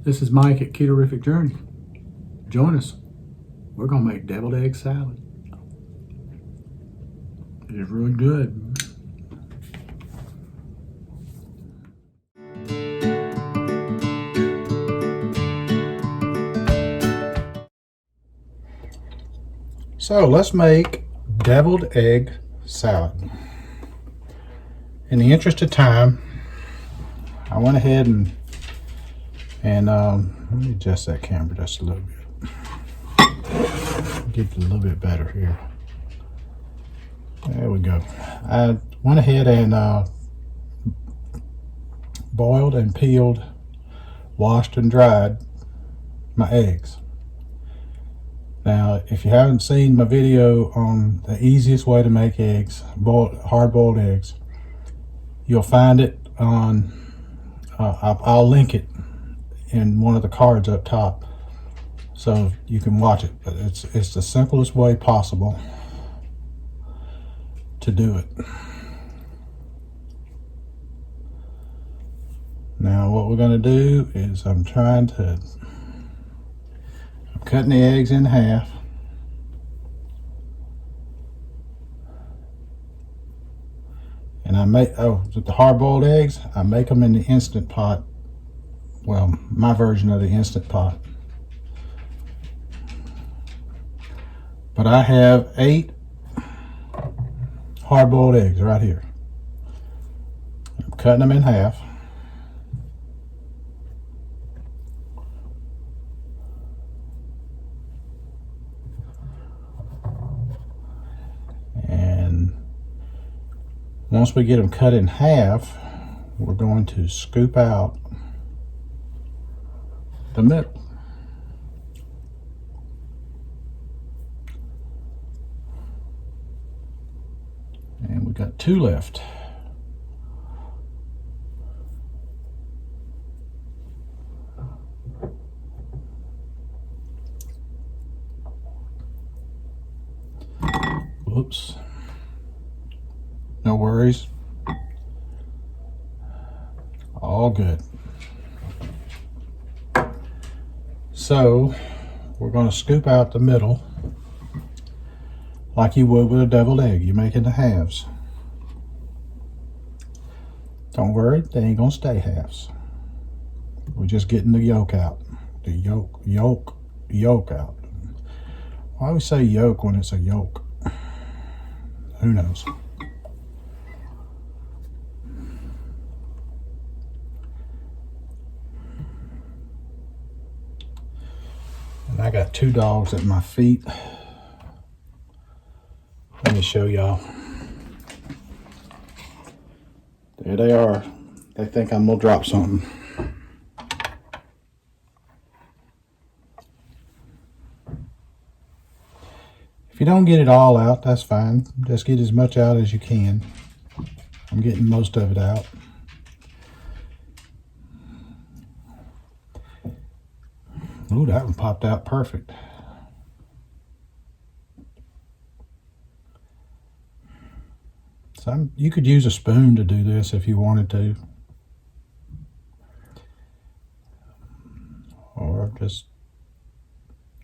This is Mike at Keto Journey. Join us. We're going to make deviled egg salad. It is really good. So let's make deviled egg salad. In the interest of time, I went ahead and let me adjust that camera just a little bit. Get it a little bit better here. There we go. I went ahead and boiled and peeled, washed and dried my eggs. Now, if you haven't seen my video on the easiest way to make eggs, hard-boiled eggs, you'll find it on, I'll link it in one of the cards up top so you can watch it. But it's the simplest way possible to do it. Now what we're going to do is I'm cutting the eggs in half. And with the hard-boiled eggs, I make them in the Instant Pot. Well, my version of the Instant Pot. But I have 8 hard-boiled eggs right here. I'm cutting them in half. And once we get them cut in half, we're going to scoop out the middle. And we got 2 left. Whoops. No worries. All good. So we're going to scoop out the middle like you would with a deviled egg. You make it into halves. Don't worry, they ain't going to stay halves. We're just getting the yolk out. The yolk out. Why do we say yolk when it's a yolk? Who knows? And I got 2 dogs at my feet. Let me show y'all. There they are. They think I'm gonna drop something. If you don't get it all out, that's fine. Just get as much out as you can. I'm getting most of it out. Ooh, that one popped out perfect. So you could use a spoon to do this if you wanted to. Or just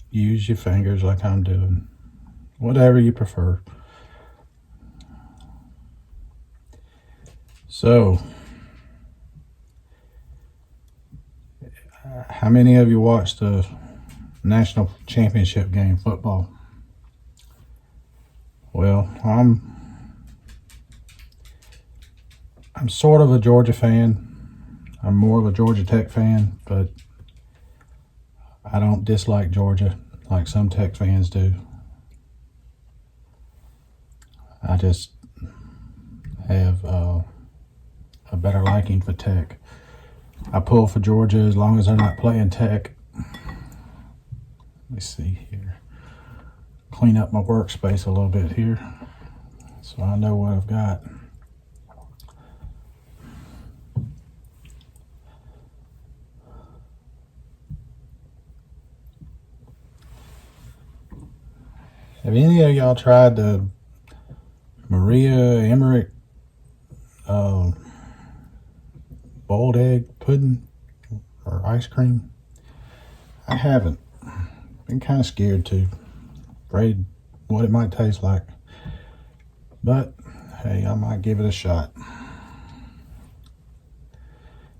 use your fingers like I'm doing. Whatever you prefer. So, how many of you watched the national championship game, football? Well, I'm sort of a Georgia fan. I'm more of a Georgia Tech fan, but I don't dislike Georgia like some Tech fans do. I just have a better liking for Tech. I pull for Georgia as long as they're not playing Tech. Let's see here. Clean up my workspace a little bit here so I know what I've got. Have any of y'all tried the Maria Emmerich boiled egg pudding or ice cream? I haven't. Been kind of scared too. Afraid what it might taste like. But hey, I might give it a shot.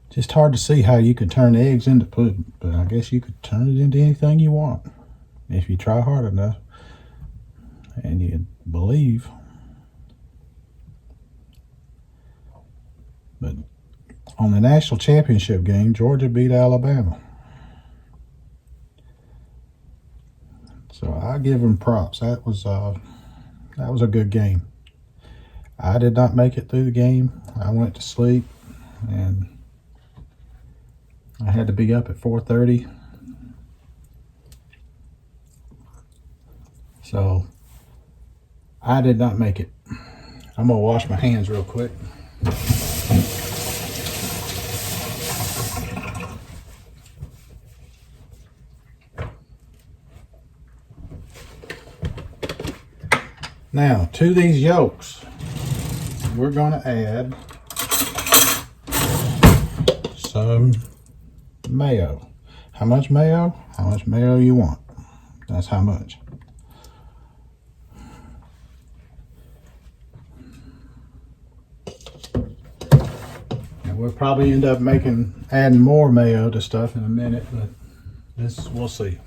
Just hard to see how you could turn eggs into pudding, but I guess you could turn it into anything you want if you try hard enough and you believe. But on the national championship game, Georgia beat Alabama. So I give them props. That was a good game. I did not make it through the game. I went to sleep and I had to be up at 4:30. So I did not make it. I'm gonna wash my hands real quick. Now to these yolks, we're gonna add some mayo. How much mayo? How much mayo you want. That's how much. And we'll probably end up adding more mayo to stuff in a minute, but we'll see.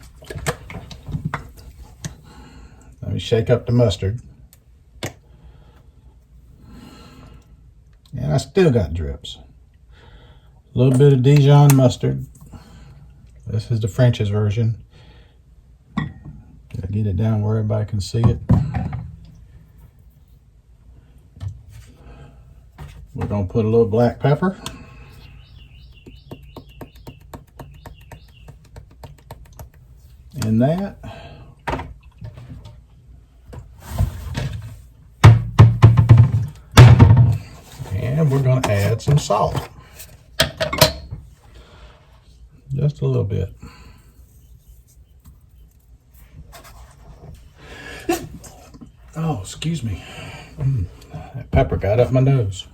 Let me shake up the mustard. And I still got drips. A little bit of Dijon mustard. This is the French's version. Gotta get it down where everybody can see it. We're gonna put a little black pepper. In that. And we're gonna add some salt. Just a little bit. Oh, excuse me. That pepper got up my nose.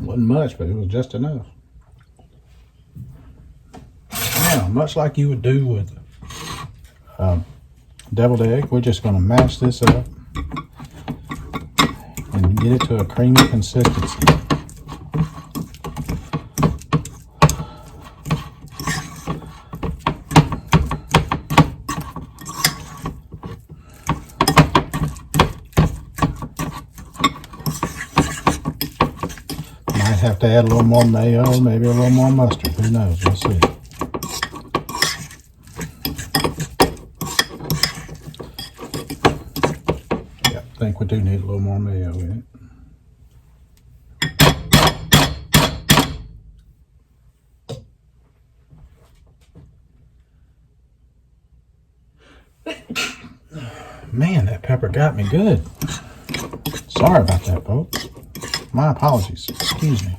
Wasn't much, but it was just enough. Now, much like you would do with deviled egg, we're just going to mash this up and get it to a creamy consistency. Have to add a little more mayo, maybe a little more mustard. Who knows? We'll see. Yeah, I think we do need a little more mayo in it. Man, that pepper got me good. Sorry about that, folks. My apologies. Excuse me.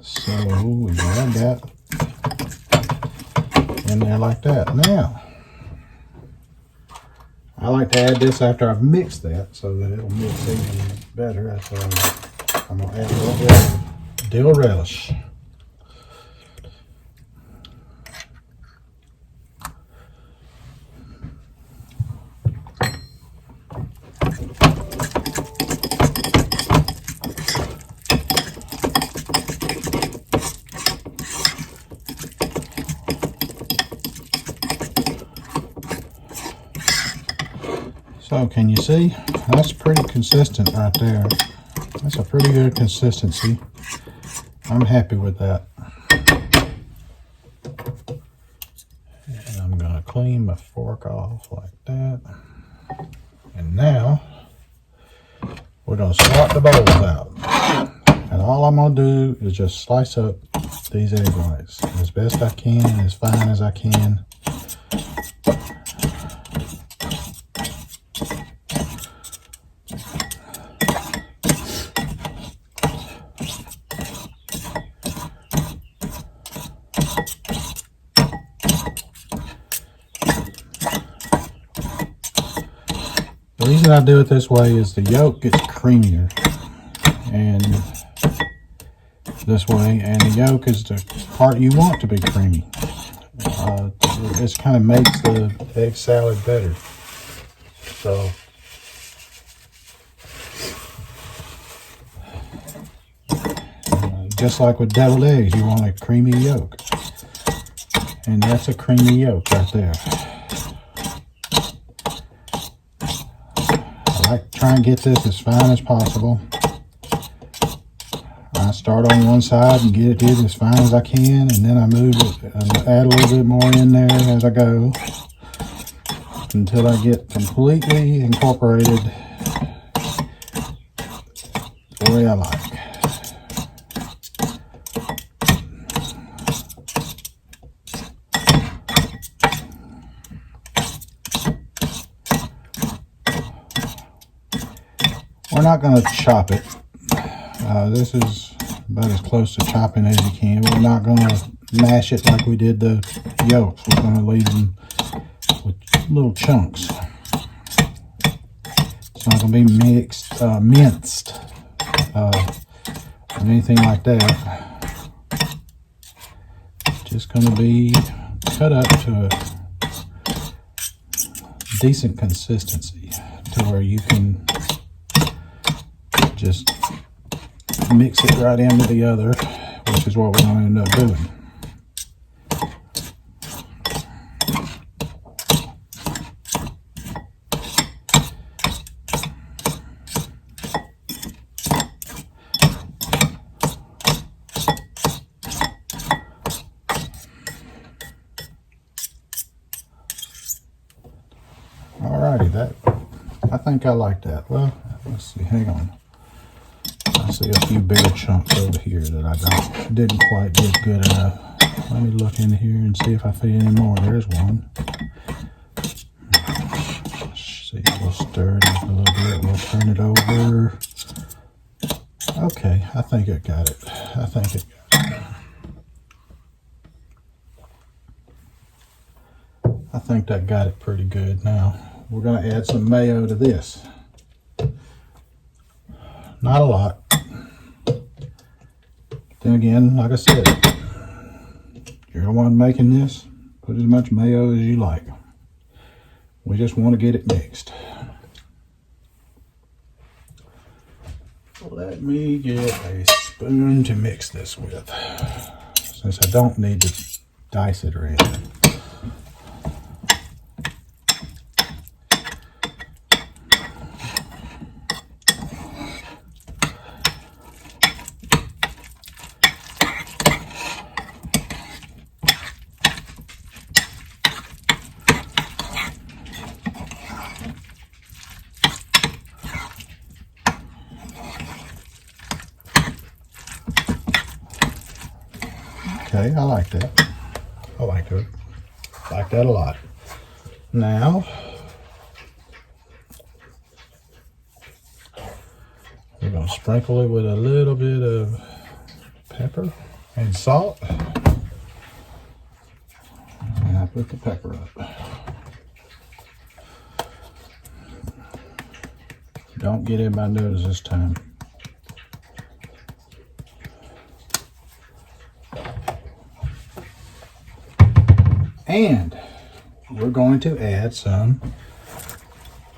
So we add that in there like that. Now, I like to add this after I've mixed that so that it'll mix even better. So I'm going to add a little bit of dill relish. So can you see? That's pretty consistent right there. That's a pretty good consistency. I'm happy with that. And I'm gonna clean my fork off like that. And now we're gonna swap the bowls out. And all I'm gonna do is just slice up these egg whites as best I can and as fine as I can. The reason I do it this way is the yolk gets creamier and this way, and the yolk is the part you want to be creamy. It just kind of makes the egg salad better. So just like with deviled eggs, you want a creamy yolk, and that's a creamy yolk right there. I like to try and get this as fine as possible. I start on one side and get it as fine as I can, and then I move it and add a little bit more in there as I go until I get completely incorporated the way I like. We're not going to chop it. This is about as close to chopping as you can. We're not going to mash it like we did the yolks. We're going to leave them with little chunks. It's not going to be minced, or anything like that. It's just going to be cut up to a decent consistency to where you can just mix it right into the other, which is what we're going to end up doing. Alrighty, I think I like that. Well, let's see, hang on. I see a few bigger chunks over here that I didn't quite do good enough. Let me look in here and see if I see any more. There's one. Let's see, we'll stir it up a little bit. We'll turn it over. Okay, I think it got it. I think that got it pretty good. Now, we're going to add some mayo to this. Not a lot. Then again, like I said, you're the one making this. Put as much mayo as you like. We just want to get it mixed. Let me get a spoon to mix this with, since I don't need to dice it or anything. Okay, I like that. I like it. Like that a lot. Now, we're going to sprinkle it with a little bit of pepper and salt. And I put the pepper up. Don't get in my nose this time. And we're going to add some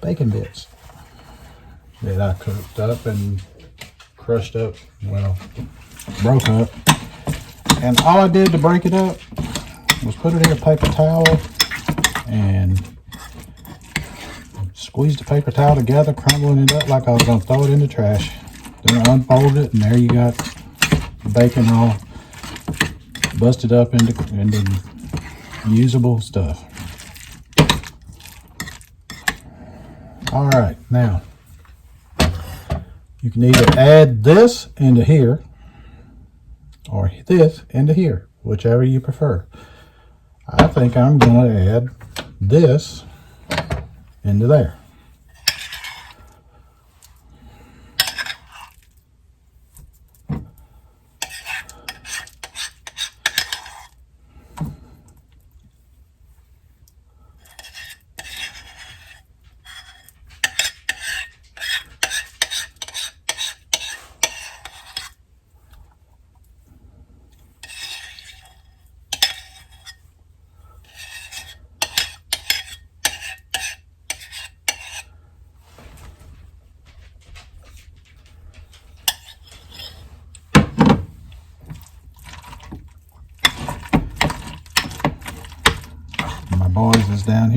bacon bits that I cooked up and crushed up, well, broke up. And all I did to break it up was put it in a paper towel and squeeze the paper towel together, crumbling it up like I was going to throw it in the trash. Then I unfold it, and there you got the bacon all busted up into usable stuff. All right, now you can either add this into here or this into here, whichever you prefer. I think I'm going to add this into there.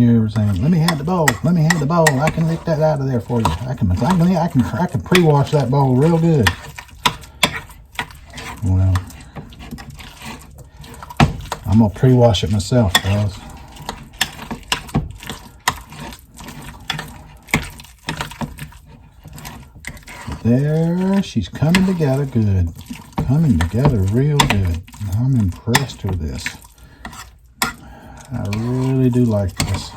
here saying, "Let me have the bowl. Let me have the bowl. I can lick that out of there for you. I can pre-wash that bowl real good." Well, I'm gonna pre-wash it myself, fellas. There, she's coming together good. Coming together real good. I'm impressed with this. I really do like this.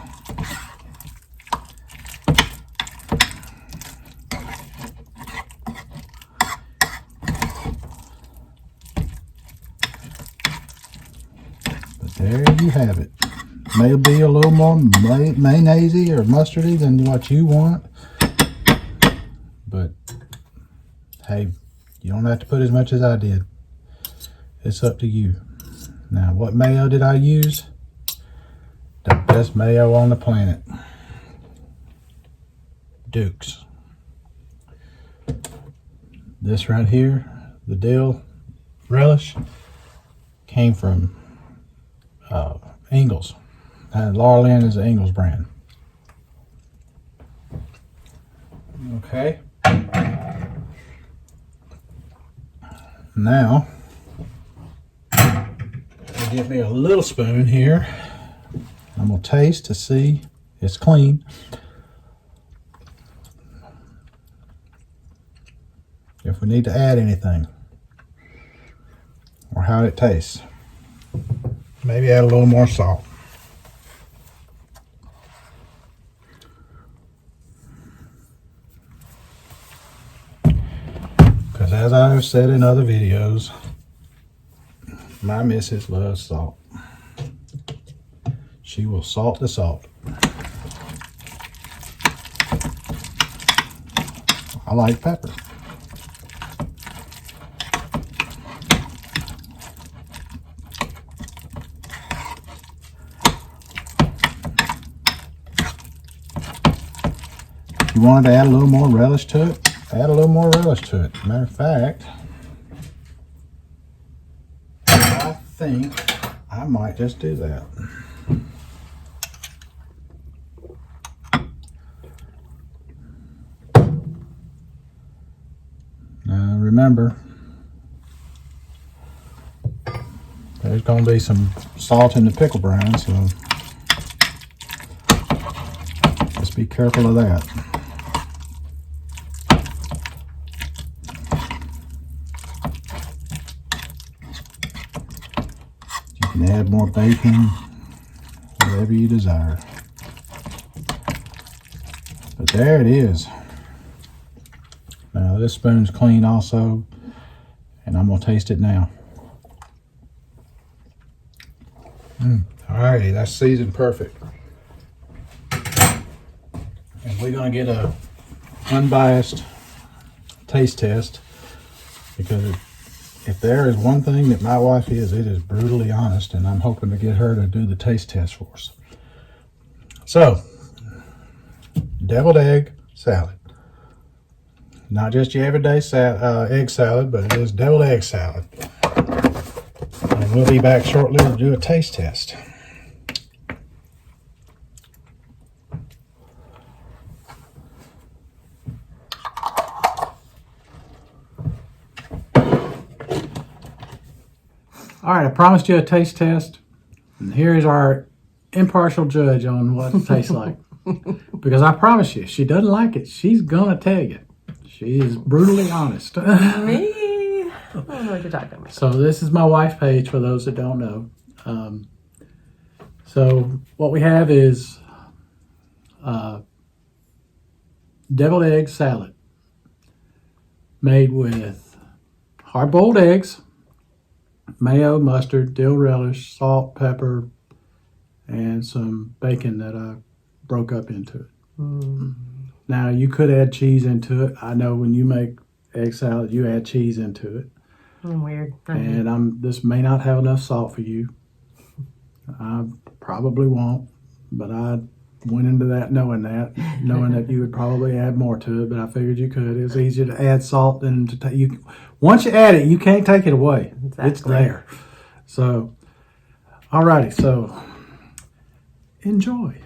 But there you have it. Maybe a little more mayonnaise or mustardy than what you want. But hey, you don't have to put as much as I did. It's up to you. Now, what mayo did I use? The best mayo on the planet. Duke's. This right here, the dill relish, came from Ingles. Laura Lynn is the Ingles brand. Okay. Now, I'll get me a little spoon here. I'm going to taste to see it's clean. If we need to add anything or how it tastes. Maybe add a little more salt. Because as I've said in other videos, my missus loves salt. She will salt the salt. I like pepper. If you wanted to add a little more relish to it, add a little more relish to it. Matter of fact, I think I might just do that. Now remember, there's going to be some salt in the pickle brine, so just be careful of that. You can add more bacon, whatever you desire. But there it is. Now this spoon's clean also, and I'm going to taste it now. Alrighty, that's seasoned perfect. And we're going to get a unbiased taste test, because if there is one thing that my wife is, it is brutally honest, and I'm hoping to get her to do the taste test for us. So, deviled egg salad. Not just your everyday egg salad, but it is deviled egg salad. And we'll be back shortly to do a taste test. All right, I promised you a taste test, and here is our impartial judge on what it tastes like. Because I promise you, she doesn't like it, she's gonna tell you. She is brutally honest. Me? I don't know what you're talking about. So this is my wife's page for those that don't know. So what we have is deviled egg salad made with hard-boiled eggs, mayo, mustard, dill relish, salt, pepper, and some bacon that I broke up into it. Now, you could add cheese into it. I know when you make egg salad, you add cheese into it. Weird. And this may not have enough salt for you. I probably won't, but I went into that knowing that you would probably add more to it, but I figured you could. It was easier to add salt than to take. Once you add it, you can't take it away. Exactly. It's there. So, alrighty, so enjoy.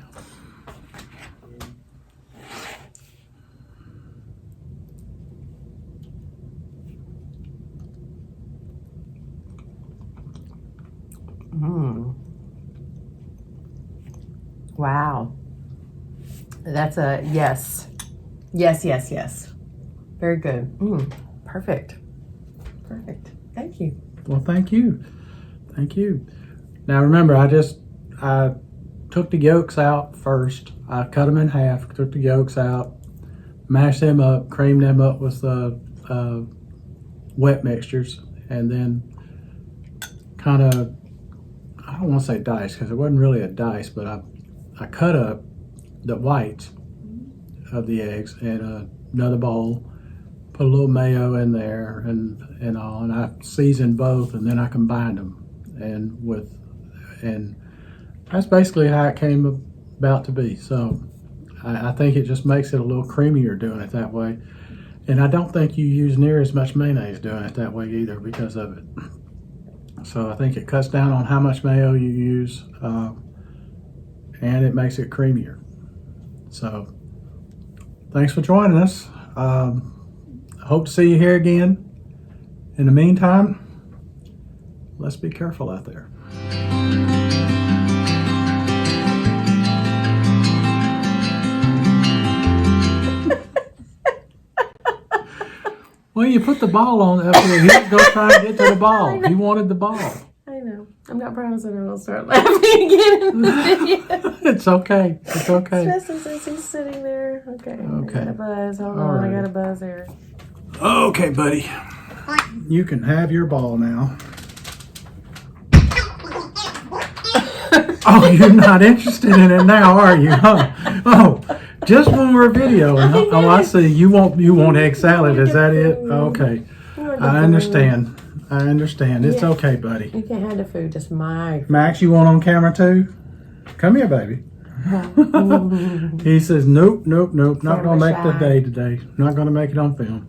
that's a yes. Yes, yes, yes. Very good. Perfect. Perfect. Thank you. Well, thank you. Thank you. Now remember, I took the yolks out first. I cut them in half, took the yolks out, mashed them up, creamed them up with the wet mixtures, and then kind of, I don't want to say dice because it wasn't really a dice, but I cut up the whites of the eggs in another bowl, put a little mayo in there and all, and I seasoned both, and then I combined them, and that's basically how it came about to be. So I think it just makes it a little creamier doing it that way, and I don't think you use near as much mayonnaise doing it that way either because of it. So I think it cuts down on how much mayo you use, and it makes it creamier. So thanks for joining us. I hope to see you here again. In the meantime, let's be careful out there. Well, you put the ball on up there. He didn't go try and get to the ball. He wanted the ball. I know. I'm not promising I won't start laughing again in the video. It's okay. It's okay. Just as he's sitting there. Okay. I got a buzz. Hold on. Right. I got a buzz here. Okay, buddy. You can have your ball now. Oh, you're not interested in it now, are you? Huh? Oh, just when we're videoing. Oh, I see. You want egg salad? Is that it? Okay. I understand. It's okay, buddy. You can't have the food. Just my. Max, you want on camera too? Come here, baby. He says, nope. Not gonna make the day today. Not gonna make it on film.